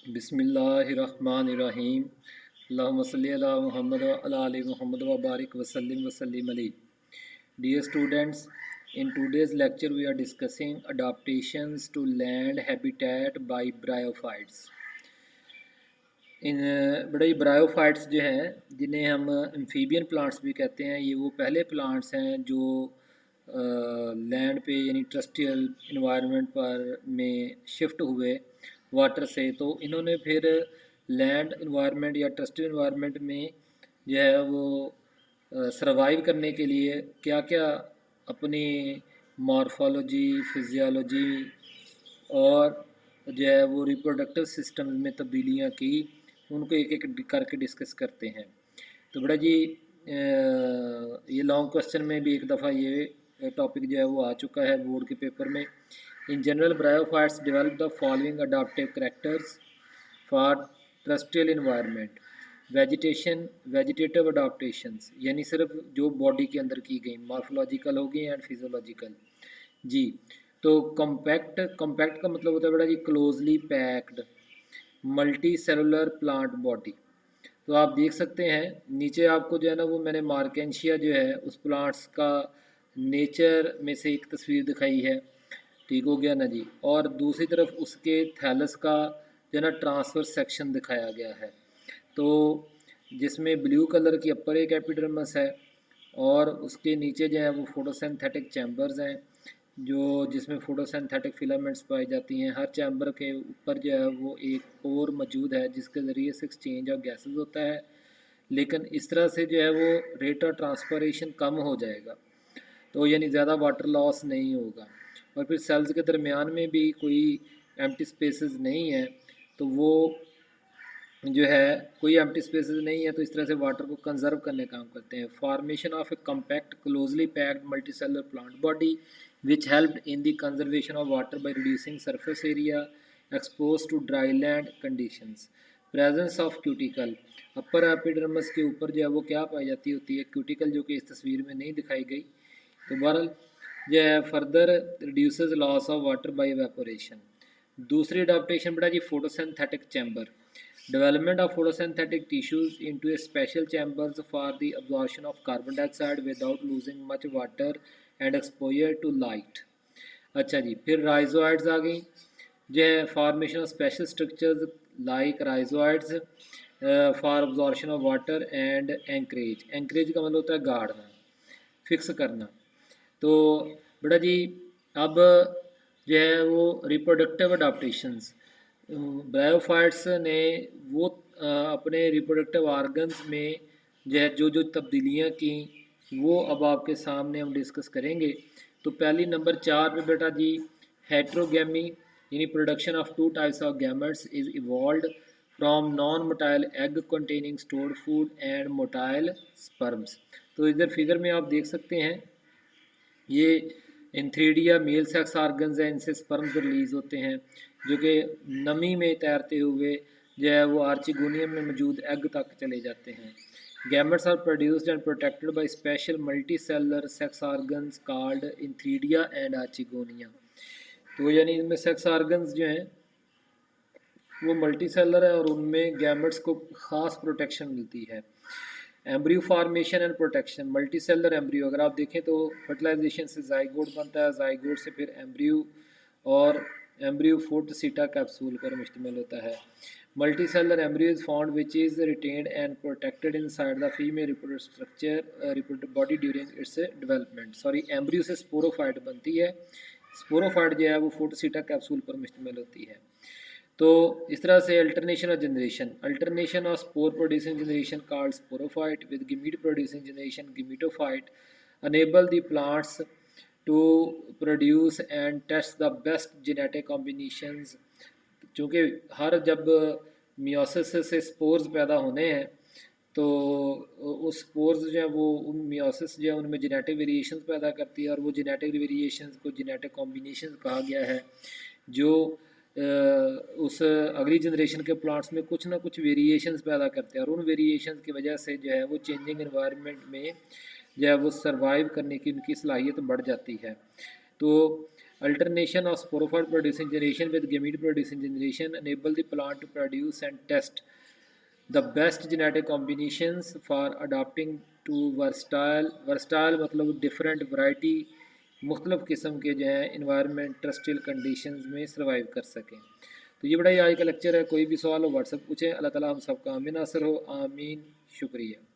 बिस्मिल्लाहिर्रहमानिर्रहीम। अल्लाहुम्मा सल्लि अला मुहम्मद व अला आलि मुहम्मद व बारिक वसल्लिम अलैहि। Dear students, in today's lecture we are discussing adaptations to land habitat by bryophytes. इन बड़े ब्रायोफाइट्स जो हैं जिन्हें हम एम्फीबियन प्लांट्स भी कहते हैं, ये वो पहले प्लांट्स हैं जो लैंड पे यानी टेरेस्ट्रियल इन्वायरमेंट पर में शिफ्ट हुए वाटर से। तो इन्होंने फिर लैंड इन्वायरमेंट या टेरेस्ट्रियल इन्वायरमेंट में जो है वो सरवाइव करने के लिए क्या क्या अपनी मॉर्फोलॉजी, फिजियोलॉजी और जो है वो रिप्रोडक्टिव सिस्टम में तब्दीलियाँ की, उनको एक एक करके डिस्कस करते हैं। तो बड़ा जी ये लॉन्ग क्वेश्चन में भी एक दफ़ा ये टॉपिक जो है वो आ चुका है बोर्ड के पेपर में। In general bryophytes develop the following adaptive characters for terrestrial environment. Vegetative adaptations यानी सिर्फ जो बॉडी के अंदर की गई, मॉर्फोलॉजिकल होगी एंड फिजियोलॉजिकल जी। तो कम्पैक्ट का मतलब होता है बेटा जी closely packed multi cellular plant body. तो आप देख सकते हैं नीचे आपको जो है ना वो मैंने मार्केंशिया जो है उस प्लांट्स का नेचर में से एक तस्वीर दिखाई है, ठीक हो गया ना जी। और दूसरी तरफ उसके थैलस का जो है ना ट्रांसफर सेक्शन दिखाया गया है, तो जिसमें ब्लू कलर की अपर एक एपिडर्मिस है और उसके नीचे जो है वो फोटोसिंथेटिक चैम्बर्स हैं जो जिसमें फोटोसिंथेटिक फिलामेंट्स पाई जाती हैं। हर चैम्बर के ऊपर जो है वो एक पोर मौजूद है जिसके ज़रिए से एक्सचेंज ऑफ गैसेस होता है, लेकिन इस तरह से जो है वो रेट ऑफ ट्रांसपरेशन कम हो जाएगा, तो यानी ज़्यादा वाटर लॉस नहीं होगा। और फिर सेल्स के दरमियान में भी कोई एम्प्टी स्पेसेस नहीं है, तो वो जो है कोई एम्प्टी स्पेसेस नहीं है, तो इस तरह से वाटर को कंजर्व करने का काम करते हैं। Formation of A compact closely packed multicellular plant body which helped in the conservation of water by reducing surface area exposed to dry land conditions. Presence of cuticle, upper epidermis के ऊपर जो है वो क्या पाई जाती होती है, क्यूटिकल, जो कि इस तस्वीर में नहीं दिखाई गई। तो बहरहाल जो है further reduces loss of water by evaporation. दूसरी अडॉप्टेशन बेटा जी photosynthetic chamber, development of photosynthetic tissues into a special chambers for the absorption of carbon dioxide without losing much water and exposure to light। अच्छा जी, फिर rhizoids आ गई, जो है formation of special structures like rhizoids for absorption of water and anchorage. Anchorage का मतलब होता है गाड़ना, fix करना। तो बेटा जी अब जो है वो रिप्रोडक्टिव अडाप्टेशंस, ब्रायोफाइट्स ने वो अपने रिप्रोडक्टिव ऑर्गन्स में जो है जो तब्दीलियाँ की वो अब आपके सामने हम डिस्कस करेंगे। तो पहली नंबर 4 पे बेटा जी हेट्रोगेमी यानी production of two types of gametes is evolved from non motile egg containing stored food and motile sperms. तो इधर फिगर में आप देख सकते हैं ये इंथ्रीडिया मेल सेक्स ऑर्गन्स हैं, इनसे स्पर्म्स रिलीज होते हैं जो कि नमी में तैरते हुए जो है वो आर्चिगोनियम में मौजूद एग तक चले जाते हैं। Gametes are produced and protected by special multi cellular sex organs called antheridia and archegonia. तो यानी इनमें सेक्स ऑर्गन्स जो हैं वो मल्टी सेलुलर है और उनमें गैमेट्स को ख़ास प्रोटेक्शन मिलती है। Embryo formation and protection, multi cellular embryo अगर आप देखें तो फर्टिलाइजेशन से जाइगोट बनता है, जाइगोट से फिर एम्ब्रियो और एम्ब्रियो फोटोसीटा कैप्सूल पर मुश्तमिल होता है। Multi cellular embryo is found which is retained and protected inside the female reproductive structure reproductive body during its development. Sorry, embryo से स्पोरोफाइट बनती है, स्पोरोफाइट जो है वो फोटोसीटा कैप्सूल पर मुश्तमिल होती है। तो इस तरह से alternation of spore producing generation called sporophyte with gamete producing generation gametophyte enable the plants to produce and test the best genetic combinations. चूँकि हर जब मियोसिस से स्पोर्स पैदा होने हैं तो उस स्पोर्स जो है वो उन मियोसिस जो है उनमें जेनेटिक वेरिएशंस पैदा करती है और वो जेनेटिक वेरिएशंस को जेनेटिक कॉम्बिनेशन कहा गया है, जो उस अगली जनरेशन के प्लांट्स में कुछ ना कुछ वेरिएशंस पैदा करते हैं और उन वेरिएशंस की वजह से जो है वो चेंजिंग एनवायरनमेंट में जो है वो सर्वाइव करने की उनकी सलाहियत बढ़ जाती है। तो Alternation of sporophyte producing generation with gamete producing generation enable the plant to produce and test the best genetic combinations for adapting to versatile मतलब different variety मुख्तलिफ़ किस्म के जो है इन्वायरमेंट ट्रस्टियल कंडीशंस में सर्वाइव कर सकें। तो ये बड़ा ही आज का लेक्चर है। कोई भी सवाल हो व्हाट्सएप पूछें। अल्लाह ताला हम सबका आमीन नासर हो। आमीन। शुक्रिया।